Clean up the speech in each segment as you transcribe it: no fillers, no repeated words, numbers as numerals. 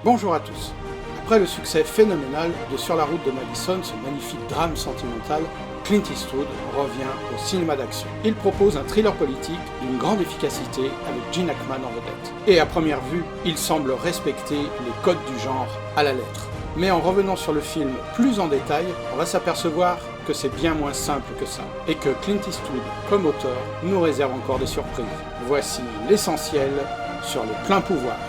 Bonjour à tous. Après le succès phénoménal de Sur la route de Madison, ce magnifique drame sentimental, Clint Eastwood revient au cinéma d'action. Il propose un thriller politique d'une grande efficacité avec Gene Hackman en vedette. Et à première vue, il semble respecter les codes du genre à la lettre. Mais en revenant sur le film plus en détail, on va s'apercevoir que c'est bien moins simple que ça, et que Clint Eastwood, comme auteur, nous réserve encore des surprises. Voici l'essentiel sur les pleins pouvoirs.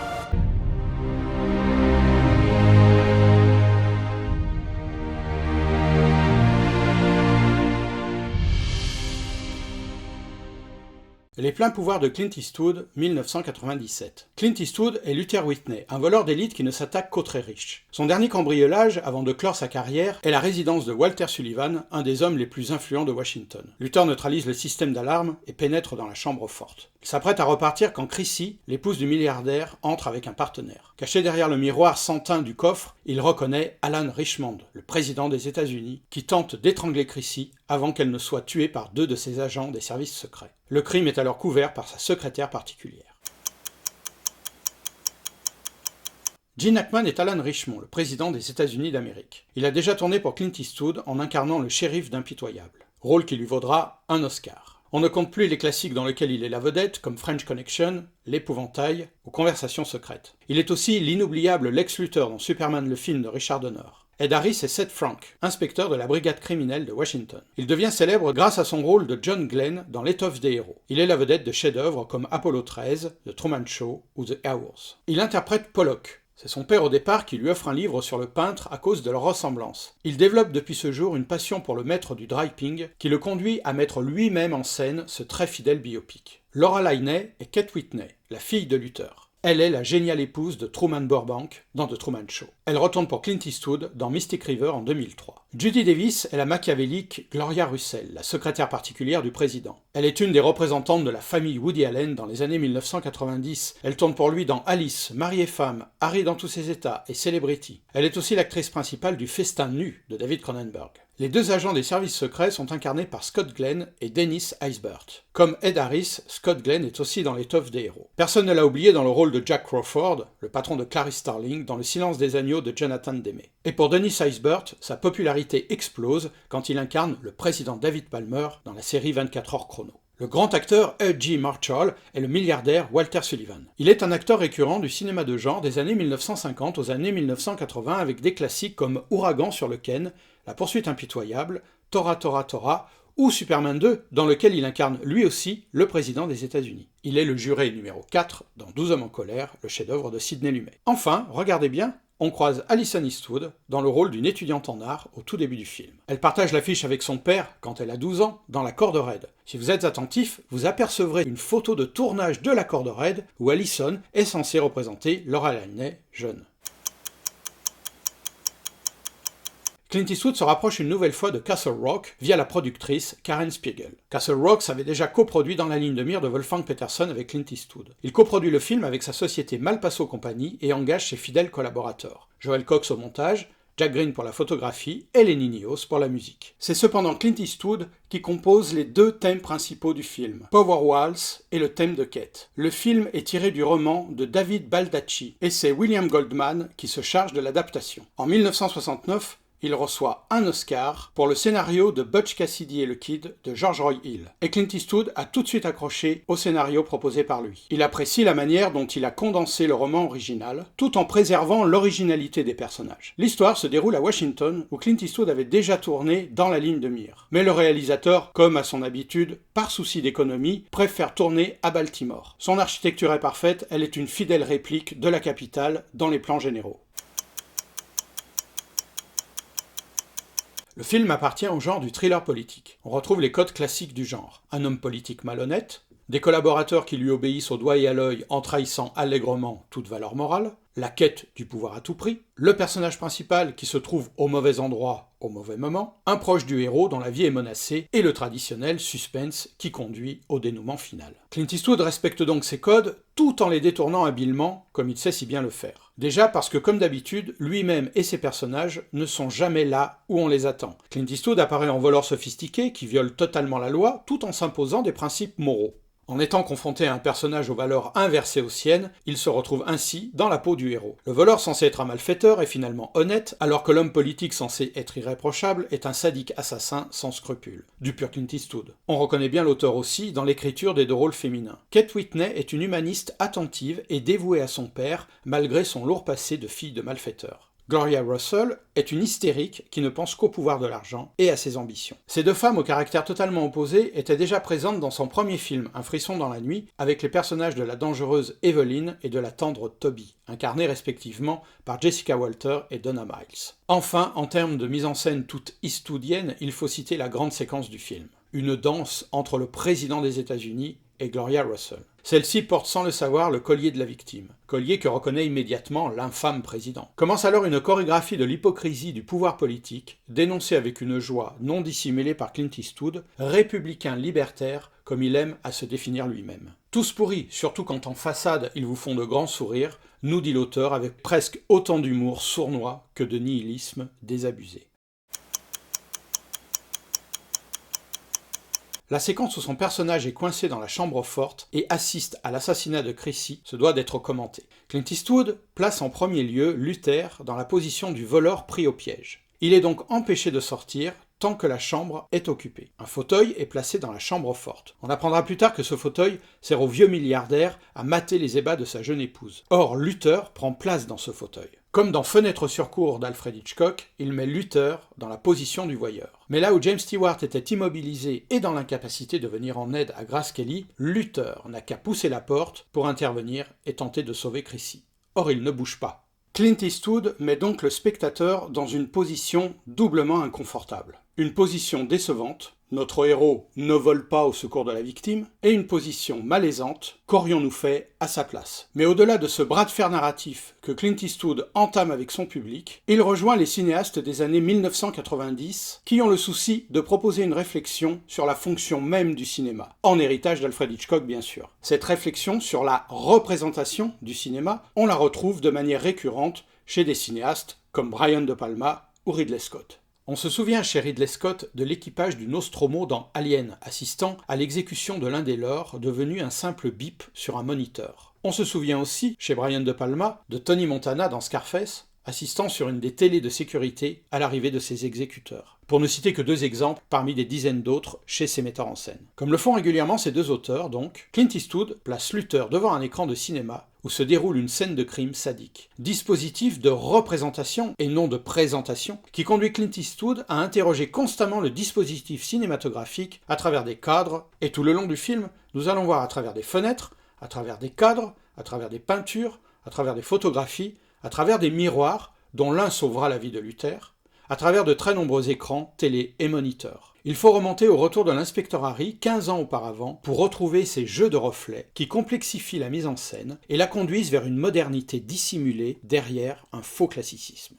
Les pleins pouvoirs de Clint Eastwood, 1997. Clint Eastwood est Luther Whitney, un voleur d'élite qui ne s'attaque qu'aux très riches. Son dernier cambriolage, avant de clore sa carrière, est la résidence de Walter Sullivan, un des hommes les plus influents de Washington. Luther neutralise le système d'alarme et pénètre dans la chambre forte. Il s'apprête à repartir quand Chrissy, l'épouse du milliardaire, entre avec un partenaire. Caché derrière le miroir sans teint du coffre, il reconnaît Alan Richmond, le président des États-Unis, qui tente d'étrangler Chrissy avant qu'elle ne soit tuée par 2 de ses agents des services secrets. Le crime est alors couvert par sa secrétaire particulière. Gene Hackman est Alan Richmond, le président des États-Unis d'Amérique. Il a déjà tourné pour Clint Eastwood en incarnant le shérif d'Impitoyable, rôle qui lui vaudra un Oscar. On ne compte plus les classiques dans lesquels il est la vedette, comme French Connection, L'Épouvantail ou Conversations secrètes. Il est aussi l'inoubliable Lex Luthor dans Superman le film de Richard Donner. Ed Harris est Seth Frank, inspecteur de la brigade criminelle de Washington. Il devient célèbre grâce à son rôle de John Glenn dans L'étoffe des héros. Il est la vedette de chefs-d'œuvre comme Apollo 13, The Truman Show ou The Hours. Il interprète Pollock. C'est son père au départ qui lui offre un livre sur le peintre à cause de leur ressemblance. Il développe depuis ce jour une passion pour le maître du draping qui le conduit à mettre lui-même en scène ce très fidèle biopic. Laura Linney est Kate Whitney, la fille de Luther. Elle est la géniale épouse de Truman Burbank dans The Truman Show. Elle retourne pour Clint Eastwood dans Mystic River en 2003. Judy Davis est la machiavélique Gloria Russell, la secrétaire particulière du président. Elle est une des représentantes de la famille Woody Allen dans les années 1990. Elle tourne pour lui dans Alice, Mari et femme, Harry dans tous ses états et Celebrity. Elle est aussi l'actrice principale du Festin nu de David Cronenberg. Les 2 agents des services secrets sont incarnés par Scott Glenn et Dennis Haysbert. Comme Ed Harris, Scott Glenn est aussi dans L'étoffe des héros. Personne ne l'a oublié dans le rôle de Jack Crawford, le patron de Clarice Starling, dans Le silence des agneaux de Jonathan Demme. Et pour Dennis Haysbert, sa popularité explose quand il incarne le président David Palmer dans la série 24 heures chrono. Le grand acteur E.G. Marshall est le milliardaire Walter Sullivan. Il est un acteur récurrent du cinéma de genre des années 1950 aux années 1980 avec des classiques comme Ouragan sur le Ken, La poursuite impitoyable, Tora Tora Tora ou Superman 2, dans lequel il incarne lui aussi le président des États-Unis. Il est le juré numéro 4 dans 12 hommes en colère, le chef-d'œuvre de Sidney Lumet. Enfin, regardez bien, on croise Alison Eastwood dans le rôle d'une étudiante en art au tout début du film. Elle partage l'affiche avec son père quand elle a 12 ans dans La Corde raide. Si vous êtes attentif, vous apercevrez une photo de tournage de La Corde raide où Alison est censée représenter Laura Linney jeune. Clint Eastwood se rapproche une nouvelle fois de Castle Rock via la productrice Karen Spiegel. Castle Rock s'avait déjà coproduit dans la ligne de mire de Wolfgang Peterson avec Clint Eastwood. Il coproduit le film avec sa société Malpaso Company et engage ses fidèles collaborateurs. Joel Cox au montage, Jack Green pour la photographie et Lenny Nios pour la musique. C'est cependant Clint Eastwood qui compose les 2 thèmes principaux du film, Power Waltz et le thème de Kate. Le film est tiré du roman de David Baldacci et c'est William Goldman qui se charge de l'adaptation. En 1969, il reçoit un Oscar pour le scénario de Butch Cassidy et le Kid de George Roy Hill. Et Clint Eastwood a tout de suite accroché au scénario proposé par lui. Il apprécie la manière dont il a condensé le roman original, tout en préservant l'originalité des personnages. L'histoire se déroule à Washington, où Clint Eastwood avait déjà tourné dans la ligne de mire. Mais le réalisateur, comme à son habitude, par souci d'économie, préfère tourner à Baltimore. Son architecture est parfaite, elle est une fidèle réplique de la capitale dans les plans généraux. Le film appartient au genre du thriller politique. On retrouve les codes classiques du genre. Un homme politique malhonnête, des collaborateurs qui lui obéissent au doigt et à l'œil en trahissant allègrement toute valeur morale, la quête du pouvoir à tout prix, le personnage principal qui se trouve au mauvais endroit au mauvais moment, un proche du héros dont la vie est menacée, et le traditionnel suspense qui conduit au dénouement final. Clint Eastwood respecte donc ces codes tout en les détournant habilement, comme il sait si bien le faire. Déjà parce que, comme d'habitude, lui-même et ses personnages ne sont jamais là où on les attend. Clint Eastwood apparaît en voleur sophistiqué qui viole totalement la loi tout en s'imposant des principes moraux. En étant confronté à un personnage aux valeurs inversées aux siennes, il se retrouve ainsi dans la peau du héros. Le voleur censé être un malfaiteur est finalement honnête, alors que l'homme politique censé être irréprochable est un sadique assassin sans scrupules. Du pur Clint Eastwood. On reconnaît bien l'auteur aussi dans l'écriture des deux rôles féminins. Kate Whitney est une humaniste attentive et dévouée à son père, malgré son lourd passé de fille de malfaiteur. Gloria Russell est une hystérique qui ne pense qu'au pouvoir de l'argent et à ses ambitions. Ces deux femmes au caractère totalement opposé étaient déjà présentes dans son premier film, Un frisson dans la nuit, avec les personnages de la dangereuse Evelyn et de la tendre Toby, incarnés respectivement par Jessica Walter et Donna Miles. Enfin, en termes de mise en scène toute eastwoodienne, il faut citer la grande séquence du film. Une danse entre le président des États-Unis et Gloria Russell. Celle-ci porte sans le savoir le collier de la victime, collier que reconnaît immédiatement l'infâme président. Commence alors une chorégraphie de l'hypocrisie du pouvoir politique, dénoncée avec une joie non dissimulée par Clint Eastwood, républicain libertaire comme il aime à se définir lui-même. Tous pourris, surtout quand en façade ils vous font de grands sourires, nous dit l'auteur avec presque autant d'humour sournois que de nihilisme désabusé. La séquence où son personnage est coincé dans la chambre forte et assiste à l'assassinat de Chrissy se doit d'être commentée. Clint Eastwood place en premier lieu Luther dans la position du voleur pris au piège. Il est donc empêché de sortir tant que la chambre est occupée. Un fauteuil est placé dans la chambre forte. On apprendra plus tard que ce fauteuil sert au vieux milliardaire à mater les ébats de sa jeune épouse. Or, Luther prend place dans ce fauteuil. Comme dans Fenêtre sur cour d'Alfred Hitchcock, il met Luther dans la position du voyeur. Mais là où James Stewart était immobilisé et dans l'incapacité de venir en aide à Grace Kelly, Luther n'a qu'à pousser la porte pour intervenir et tenter de sauver Chrissy. Or, il ne bouge pas. Clint Eastwood met donc le spectateur dans une position doublement inconfortable. Une position décevante, notre héros ne vole pas au secours de la victime, et une position malaisante, qu'aurions-nous fait à sa place? Mais au-delà de ce bras de fer narratif que Clint Eastwood entame avec son public, il rejoint les cinéastes des années 1990 qui ont le souci de proposer une réflexion sur la fonction même du cinéma, en héritage d'Alfred Hitchcock bien sûr. Cette réflexion sur la représentation du cinéma, on la retrouve de manière récurrente chez des cinéastes comme Brian De Palma ou Ridley Scott. On se souvient chez Ridley Scott de l'équipage du Nostromo dans Alien, assistant à l'exécution de l'un des leurs, devenu un simple bip sur un moniteur. On se souvient aussi, chez Brian De Palma, de Tony Montana dans Scarface, assistant sur une des télés de sécurité à l'arrivée de ses exécuteurs. Pour ne citer que deux exemples parmi des dizaines d'autres chez ces metteurs en scène. Comme le font régulièrement ces deux auteurs, donc, Clint Eastwood place Luther devant un écran de cinéma où se déroule une scène de crime sadique. Dispositif de représentation et non de présentation qui conduit Clint Eastwood à interroger constamment le dispositif cinématographique à travers des cadres, et tout le long du film, nous allons voir à travers des fenêtres, à travers des cadres, à travers des peintures, à travers des photographies, à travers des miroirs, dont l'un sauvera la vie de Luther, à travers de très nombreux écrans, télé et moniteurs. Il faut remonter au retour de l'inspecteur Harry 15 ans auparavant pour retrouver ces jeux de reflets qui complexifient la mise en scène et la conduisent vers une modernité dissimulée derrière un faux classicisme.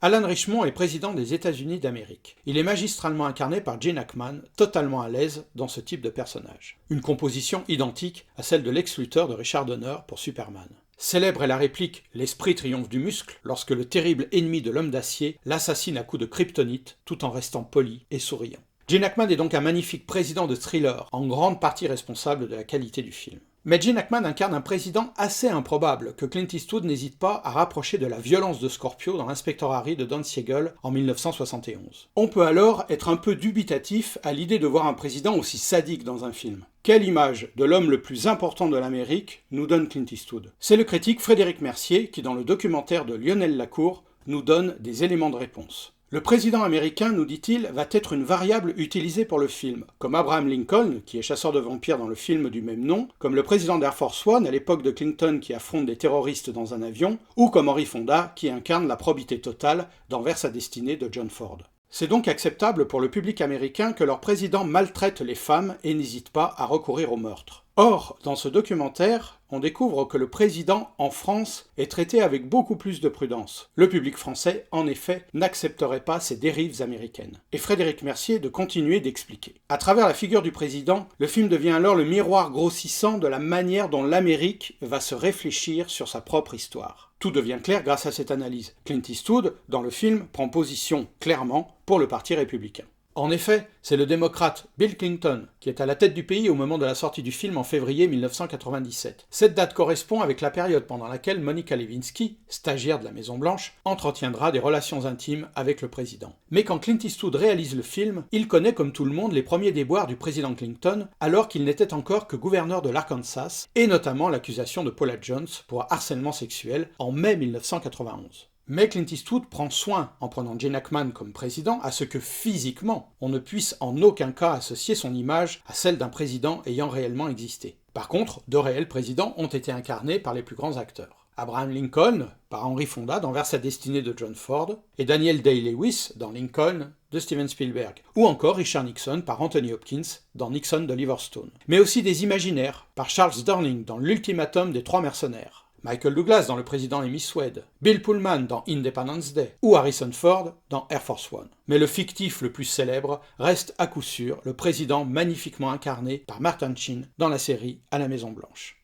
Alan Richmond est président des États-Unis d'Amérique. Il est magistralement incarné par Gene Hackman, totalement à l'aise dans ce type de personnage. Une composition identique à celle de Lex Luthor de Richard Donner pour Superman. Célèbre est la réplique « L'esprit triomphe du muscle » lorsque le terrible ennemi de l'homme d'acier l'assassine à coups de kryptonite tout en restant poli et souriant. Gene Hackman est donc un magnifique président de thriller, en grande partie responsable de la qualité du film. Mais Gene Hackman incarne un président assez improbable que Clint Eastwood n'hésite pas à rapprocher de la violence de Scorpio dans l'Inspecteur Harry de Don Siegel en 1971. On peut alors être un peu dubitatif à l'idée de voir un président aussi sadique dans un film. Quelle image de l'homme le plus important de l'Amérique nous donne Clint Eastwood? C'est le critique Frédéric Mercier qui, dans le documentaire de Lionel Lacour, nous donne des éléments de réponse. Le président américain, nous dit-il, va être une variable utilisée pour le film, comme Abraham Lincoln, qui est chasseur de vampires dans le film du même nom, comme le président d'Air Force One à l'époque de Clinton qui affronte des terroristes dans un avion, ou comme Henry Fonda qui incarne la probité totale dans Vers sa destinée de John Ford. C'est donc acceptable pour le public américain que leur président maltraite les femmes et n'hésite pas à recourir au meurtre. Or, dans ce documentaire, on découvre que le président, en France, est traité avec beaucoup plus de prudence. Le public français, en effet, n'accepterait pas ces dérives américaines. Et Frédéric Mercier de continuer d'expliquer. À travers la figure du président, le film devient alors le miroir grossissant de la manière dont l'Amérique va se réfléchir sur sa propre histoire. Tout devient clair grâce à cette analyse. Clint Eastwood, dans le film, prend position clairement pour le parti républicain. En effet, c'est le démocrate Bill Clinton qui est à la tête du pays au moment de la sortie du film en février 1997. Cette date correspond avec la période pendant laquelle Monica Lewinsky, stagiaire de la Maison-Blanche, entretiendra des relations intimes avec le président. Mais quand Clint Eastwood réalise le film, il connaît comme tout le monde les premiers déboires du président Clinton alors qu'il n'était encore que gouverneur de l'Arkansas, et notamment l'accusation de Paula Jones pour harcèlement sexuel en mai 1991. Mais Clint Eastwood prend soin, en prenant Gene Hackman comme président, à ce que physiquement, on ne puisse en aucun cas associer son image à celle d'un président ayant réellement existé. Par contre, de réels présidents ont été incarnés par les plus grands acteurs. Abraham Lincoln, par Henry Fonda dans Vers sa destinée de John Ford, et Daniel Day-Lewis dans Lincoln de Steven Spielberg, ou encore Richard Nixon par Anthony Hopkins dans Nixon d'Oliver Stone. Mais aussi des imaginaires, par Charles Durning dans L'Ultimatum des Trois Mercenaires, Michael Douglas dans Le Président et Miss Wade, Bill Pullman dans Independence Day, ou Harrison Ford dans Air Force One. Mais le fictif le plus célèbre reste à coup sûr le président magnifiquement incarné par Martin Sheen dans la série À la Maison-Blanche.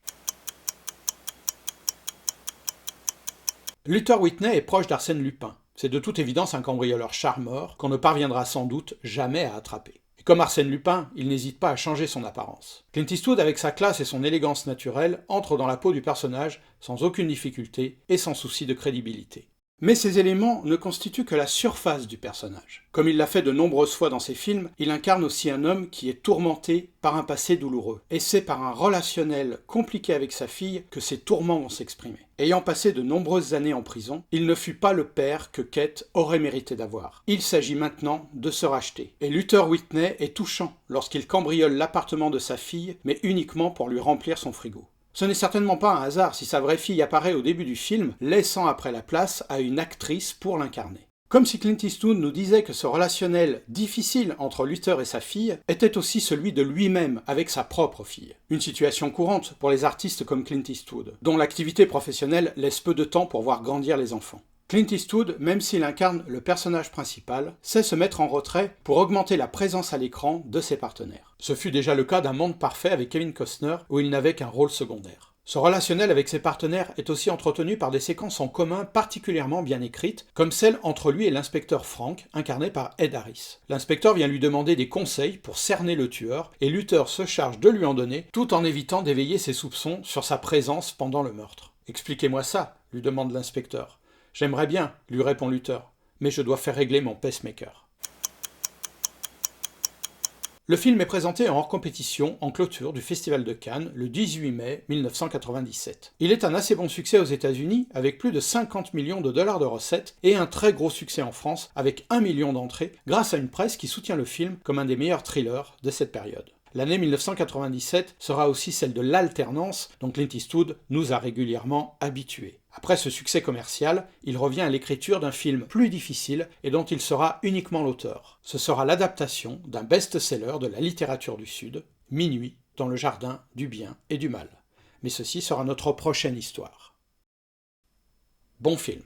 Luther Whitney est proche d'Arsène Lupin. C'est de toute évidence un cambrioleur charmeur qu'on ne parviendra sans doute jamais à attraper. Comme Arsène Lupin, il n'hésite pas à changer son apparence. Clint Eastwood, avec sa classe et son élégance naturelle, entre dans la peau du personnage sans aucune difficulté et sans souci de crédibilité. Mais ces éléments ne constituent que la surface du personnage. Comme il l'a fait de nombreuses fois dans ses films, il incarne aussi un homme qui est tourmenté par un passé douloureux. Et c'est par un relationnel compliqué avec sa fille que ces tourments vont s'exprimer. Ayant passé de nombreuses années en prison, il ne fut pas le père que Kate aurait mérité d'avoir. Il s'agit maintenant de se racheter. Et Luther Whitney est touchant lorsqu'il cambriole l'appartement de sa fille, mais uniquement pour lui remplir son frigo. Ce n'est certainement pas un hasard si sa vraie fille apparaît au début du film, laissant après la place à une actrice pour l'incarner. Comme si Clint Eastwood nous disait que ce relationnel difficile entre Luther et sa fille était aussi celui de lui-même avec sa propre fille. Une situation courante pour les artistes comme Clint Eastwood, dont l'activité professionnelle laisse peu de temps pour voir grandir les enfants. Clint Eastwood, même s'il incarne le personnage principal, sait se mettre en retrait pour augmenter la présence à l'écran de ses partenaires. Ce fut déjà le cas d'Un Monde Parfait avec Kevin Costner, où il n'avait qu'un rôle secondaire. Ce relationnel avec ses partenaires est aussi entretenu par des séquences en commun particulièrement bien écrites, comme celle entre lui et l'inspecteur Frank, incarné par Ed Harris. L'inspecteur vient lui demander des conseils pour cerner le tueur, et Luther se charge de lui en donner, tout en évitant d'éveiller ses soupçons sur sa présence pendant le meurtre. « Expliquez-moi ça », lui demande l'inspecteur. « J'aimerais bien, » lui répond Luther, « mais je dois faire régler mon pacemaker. » Le film est présenté en hors compétition en clôture du Festival de Cannes le 18 mai 1997. Il est un assez bon succès aux États-Unis avec plus de 50 millions de dollars de recettes et un très gros succès en France avec 1 million d'entrées grâce à une presse qui soutient le film comme un des meilleurs thrillers de cette période. L'année 1997 sera aussi celle de l'alternance dont Clint Eastwood nous a régulièrement habitués. Après ce succès commercial, il revient à l'écriture d'un film plus difficile et dont il sera uniquement l'auteur. Ce sera l'adaptation d'un best-seller de la littérature du Sud, Minuit dans le jardin du bien et du mal. Mais ceci sera notre prochaine histoire. Bon film.